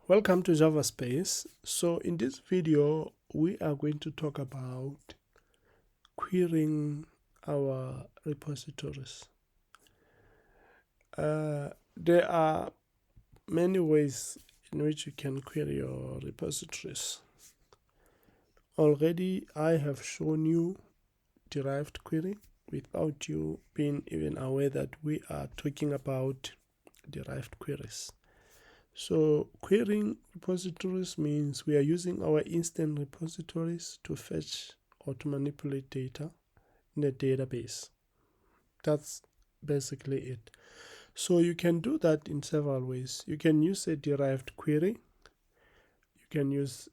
Welcome to Java Space. So in this video, we are going to talk about querying our repositories. There are many ways in which you can query your repositories. Already, I have shown you derived query without you being even aware that we are talking about derived queries. So querying repositories means we are using our instant repositories to fetch or to manipulate data in a database. That's basically it. So you can do that in several ways. You can use a derived query. You can use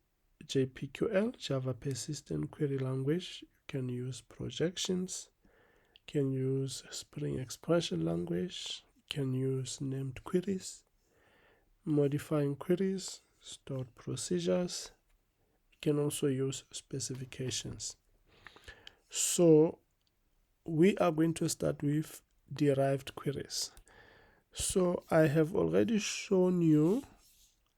JPQL, Java Persistent Query Language. You can use projections. You can use Spring Expression Language. You can use named queries, modifying queries, stored procedures. You can also use specifications. So we are going to start with derived queries. So I have already shown you,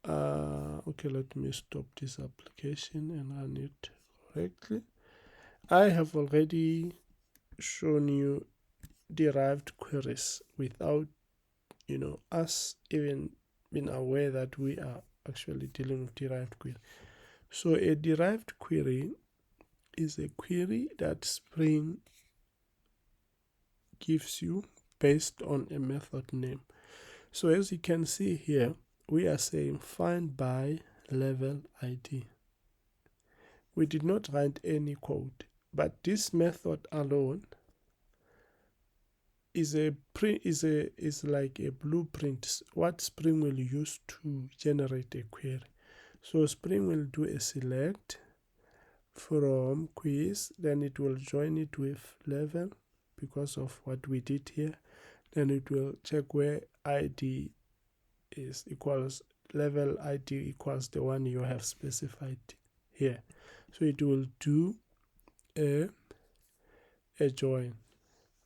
okay, let me stop this application and run it correctly. I have already shown you derived queries without, us even being aware that we are actually dealing with derived query. So a derived query is a query that Spring gives you based on a method name. So as you can see here, we are saying find by level ID. We did not write any code, but this method alone is like a blueprint what Spring will use to generate a query. So Spring will do a select from quiz, then it will join it with level because of what we did here. Then it will check where ID is equals level ID equals the one you have specified here. So it will do a join.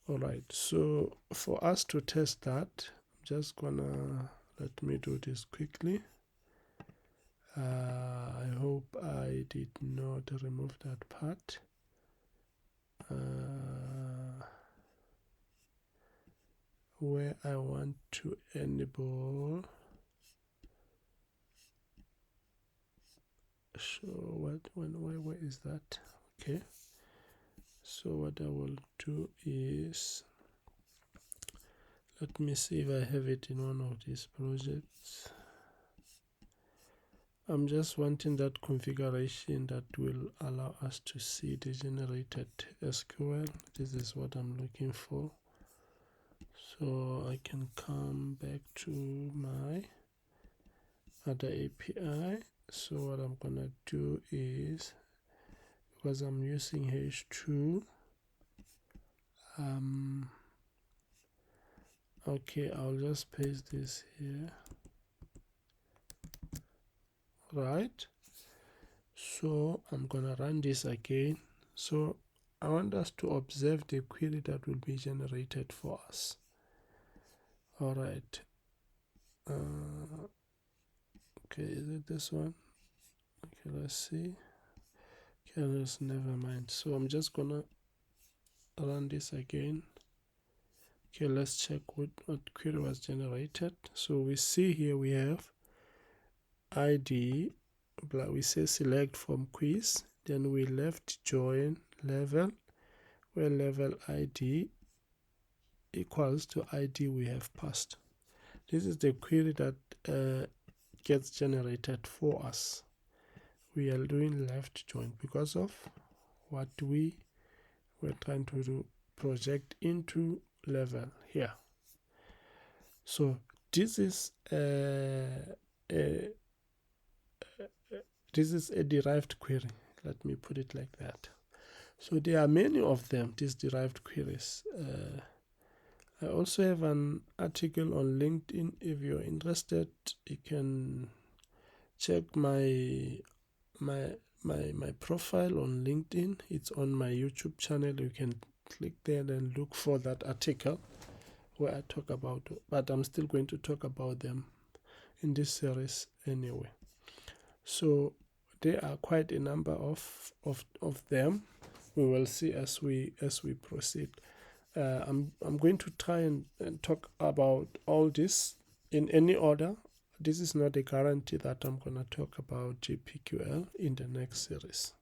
All right, so for us to test that, I'm just gonna let me do this quickly. I hope I did not remove that part. Where I want to enable. So where is that? Okay. So what I will do is, let me see if I have it in one of these projects. I'm just wanting that configuration that will allow us to see the generated SQL. This is what I'm looking for. So I can come back to my other API. So what I'm gonna do is, because I'm using H2, okay, I'll just paste this here. Right, so I'm gonna run this again. So I want us to observe the query that will be generated for us. All right, okay, is it this one? Okay, let's see. Okay, let's never mind. So I'm just gonna run this again. Okay, let's check what query was generated. So we see here we have ID, we say select from quiz, then we left join level, where level ID equals to ID we have passed. This is the query that gets generated for us. We are doing left join because of what we were trying to do, project into level here. So this is a derived query. Let me put it like that. So there are many of them, these derived queries. I also have an article on LinkedIn. If you're interested, you can check my profile on LinkedIn. It's on my YouTube channel. You can click there and look for that article where I talk about, but I'm still going to talk about them in this series anyway. So there are quite a number of them. We will see as we proceed. I'm going to try and talk about all this in any order. This is not a guarantee that I'm going to talk about JPQL in the next series.